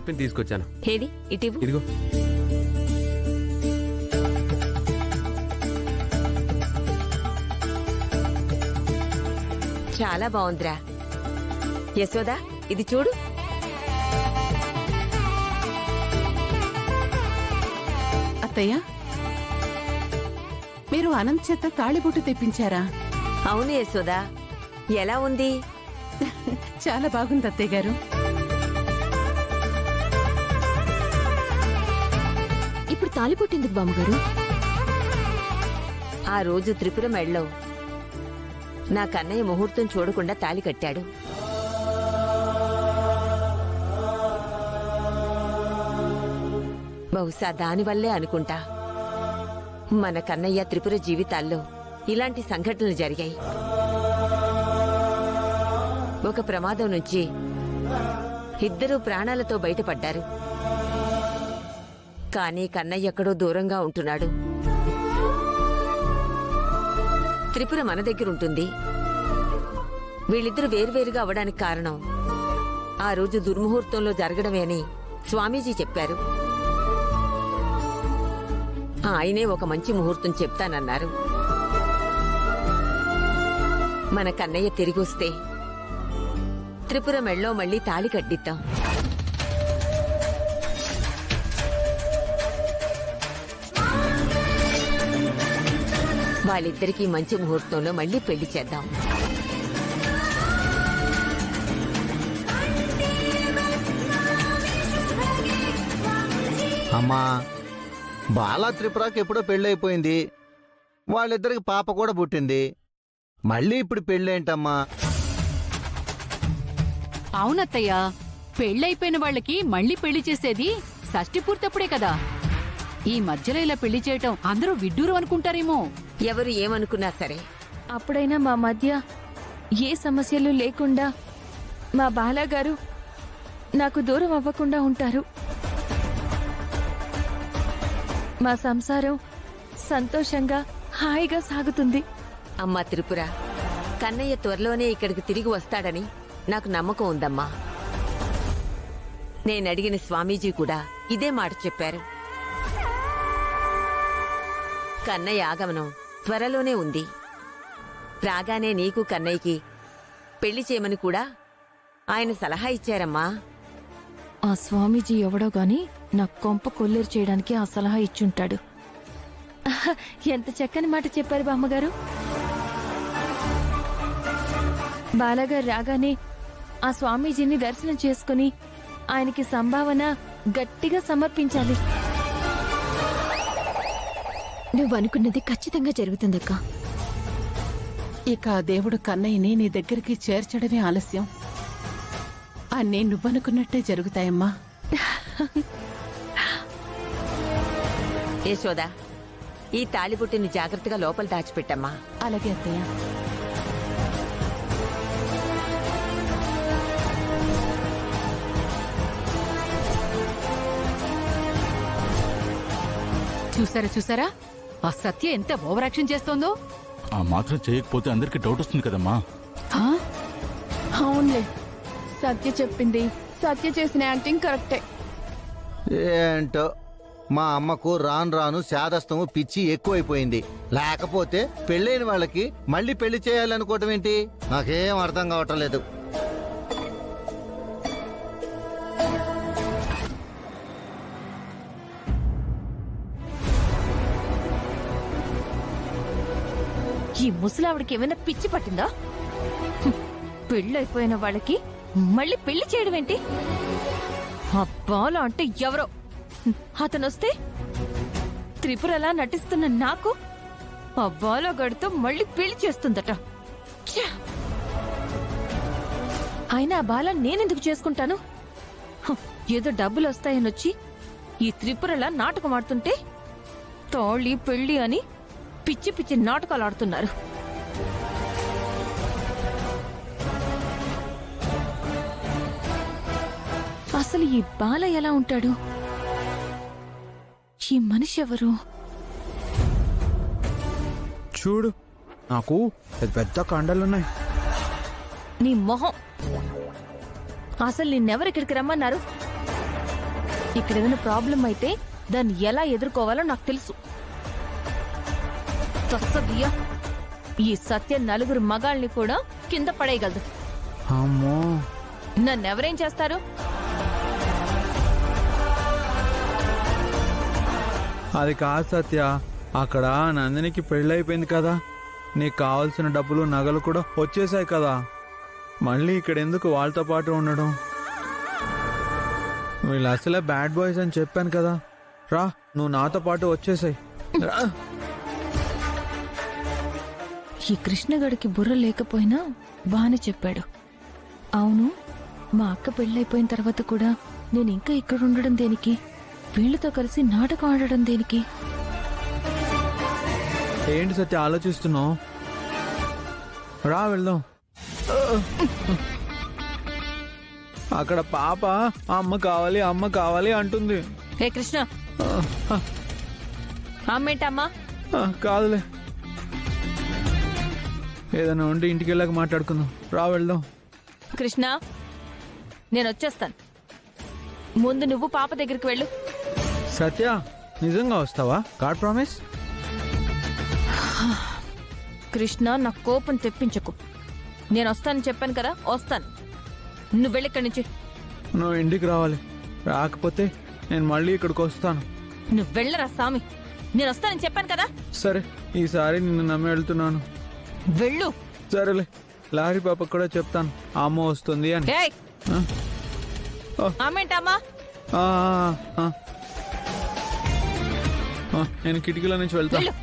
చెప్పింది తీసుకొచ్చాను. ఏది ఇటు ఇదిగో. చాలా బాగుందిరా. యశోదా ఇది చూడు. అత్తయ్య, మీరు అనంత్ చేత తాళిబొట్టు తెప్పించారా? అవును యశోదా, ఎలా ఉంది? చాలా బాగుంది అత్తయ్య గారు. ఇప్పుడు తాలిపొట్టేందుకు బామ్మగారు? ఆ రోజు త్రిపుర మెడలో నా కన్నయ్య ముహూర్తం చూడకుండా తాళి కట్టాడు. బహుశా దానివల్లే అనుకుంటా మన కన్నయ్య త్రిపుర జీవితాల్లో ఇలాంటి సంఘటనలు జరిగాయి. ఒక ప్రమాదం నుంచి ఇద్దరూ ప్రాణాలతో బయటపడ్డారు. కానీ కన్నయ్య ఎక్కడో దూరంగా ఉంటున్నాడు. త్రిపుర మన దగ్గరుంటుంది. వీళ్ళిద్దరూ వేర్వేరుగా అవడానికి కారణం ఆ రోజు దుర్ముహూర్తంలో జరగడమే అని స్వామీజీ చెప్పారు. ఆయనే ఒక మంచి ముహూర్తం చెప్తానన్నారు. మన కన్నయ్య తిరిగొస్తే త్రిపుర మెళ్ళో మళ్లీ తాళి కట్టిద్దాం. వాళ్ళిద్దరికీ మంచి ముహూర్తంలో మళ్లీ పెళ్లి చేద్దాం. అమ్మా, బాలా త్రిపురకి ఎప్పుడో పెళ్ళైపోయింది. వాళ్ళిద్దరికి పాప కూడా పుట్టింది. మళ్ళీ ఇప్పుడు పెళ్ళేంటమ్మా? అవునత్తయ్య, పెళ్ళైపోయిన వాళ్ళకి మళ్ళీ పెళ్లి చేసేది షష్ఠి పూర్తప్పుడే కదా. ఈ మధ్యలో ఇలా పెళ్లి చేయటం అందరూ విడ్డూరు అనుకుంటారేమో. ఎవరు ఏమనుకున్నా సరే అప్పుడైనా మా మధ్య ఏ సమస్యలు లేకుండా మా బాలాగారు నాకు దూరం అవ్వకుండా ఉంటారు. మా సంసారం సంతోషంగా హాయిగా సాగుతుంది. అమ్మా త్రిపుర, కన్నయ్య త్వరలోనే ఇక్కడికి తిరిగి వస్తాడని నాకు నమ్మకం ఉందమ్మా. నేనడిగిన స్వామీజీ కూడా ఇదే మాట చెప్పారు. కన్నయ్య ఆగమనం త్వరలోనే ఉంది. రాగానే నీకు కన్నయ్యకి పెళ్లి చేయమని కూడా ఆయన సలహా ఇచ్చారమ్మా. ఆ స్వామీజీ ఎవడో గాని నా కొంప కొల్లేరు చేయడానికి ఆ సలహా ఇచ్చుంటాడు. ఎంత చక్కని మాట చెప్పారు బామ్మగారు. బాలాగారు రాగానే ఆ స్వామీజీని దర్శనం చేసుకుని ఆయనకి సంభావన గట్టిగా సమర్పించాలి. నువ్వనుకున్నది ఖచ్చితంగా జరుగుతుందక్కా. ఇక ఆ దేవుడు కన్నయ్యని నీ దగ్గరికి చేర్చడమే ఆలస్యం. అన్నీ నువ్వనుకున్నట్టే జరుగుతాయమ్మా. యశోదా, ఈ తాళిబుట్టిని జాగ్రత్తగా లోపల దాచిపెట్టమ్మా. అలాగే అత్తయ్య. చూసారా ఆ సత్య ఎంత ఓవర్ యాక్షన్ చేస్తోందో. ఆ మాత్రం చేయకపోతే అందరికి డౌట్ వస్తుంది కదమ్మా. అవునులే, సత్య చెప్పింది. సత్య చేసిన యాక్టింగ్ కరెక్టే. ఏంటో మా అమ్మకు రాను రాను శాదస్తము పిచ్చి ఎక్కువైపోయింది. లేకపోతే పెళ్ళైన వాళ్ళకి మళ్ళీ పెళ్లి చేయాలనుకోవటం ఏంటి? నాకేం అర్థం కావటం లేదు. ఈ ముసలావిడికి ఏమైనా పిచ్చి పట్టిందా? పెళ్ళైపోయిన వాళ్ళకి మళ్ళీ పెళ్లి చేయడం ఏంటి? ఆ బాల అంటే ఎవరో అతనొస్తే త్రిపురలా నటిస్తున్న నాకు ఆ బాలగాడితో మళ్ళీ పెళ్లి చేస్తుందట. ఛ! అయినా ఆ బాల నేనెందుకు చేసుకుంటాను? ఏదో డబ్బులు వస్తాయనొచ్చి ఈ త్రిపురలా నాటకం ఆడుతుంటే తాళి పెళ్లి అని పిచ్చి పిచ్చి నాటకాలు ఆడుతున్నారు. అసలు ఈ బాల ఎలా ఉంటాడు? ఈ మనిషి ఎవరు? చూడు, నాకు పెద్ద కండలున్నాయి. నీ మొహం. అసలు నిన్నెవరు ఇక్కడికి రమ్మన్నారు? ఇక్కడ ఏదైనా ప్రాబ్లం అయితే దాన్ని ఎలా ఎదుర్కోవాలో నాకు తెలుసు. తస్సదియ్యా, ఈ సత్య నలుగురు మగాళ్ళని కూడా కింద పడేయగలదు. అమ్మో, నన్నెవరేం చేస్తారు? అది కాదు సత్య. అక్కడ నందినికి పెళ్ళైపోయింది కదా, నీకు కావాల్సిన డబ్బులు నగలు కూడా వచ్చేసాయి కదా. మళ్ళీ ఇక్కడ ఎందుకు వాళ్ళతో పాటు ఉండడం? వీళ్ళు అసలే బ్యాడ్ బాయ్స్ అని చెప్పాను కదా. రా, నువ్వు నాతో పాటు వచ్చేసాయి. ఈ కృష్ణగడికి బుర్ర లేకపోయినా బానే చెప్పాడు. అవును, మా అక్క పెళ్ళైపోయిన తర్వాత కూడా నేను ఇంకా ఇక్కడ ఉండడం దేనికి? వీళ్ళతో కలిసి నాటకం ఆడడం దేనికి? ఏంటి సత్య ఆలోచిస్తున్నావు? రా వెళ్దాం. అక్కడ పాప అమ్మ కావాలి అమ్మ కావాలి అంటుంది. హే కృష్ణ, అమ్మేంటమ్మా? కాదులే, ఏదైనా ఉంటే ఇంటికి వెళ్ళాక మాట్లాడుకుందాం. రా వెళ్దాం. కృష్ణ, నేను వచ్చేస్తాను. ముందు నువ్వు పాప దగ్గరికి వెళ్ళు. సత్య, నిజంగా వస్తావా? God promise. కృష్ణ, నా కోపం తెప్పించకు. నేను వస్తానని చెప్పాను కదా, వస్తాను. నువ్వు వెళ్ళి ఇక్కడి నుంచి. నువ్వు ఇంటికి రావాలి, రాకపోతే నేను మళ్ళీ ఇక్కడికి వస్తాను. నువ్వు వెళ్ళరా స్వామి, నేను వస్తానని చెప్పాను కదా. సరే, ఈసారి నిన్ను నమ్మి వెళ్తున్నాను. వెళ్ళు. సరేలే, లారీ పాపకు కూడా చెప్తాను అమ్మ వస్తుంది అని. ఏయ్, అమ్మేంటమ్మా? ఆ, ఆ, ఆ. నేను కిటికీలో నుంచి వెళ్తా. వెళ్ళు.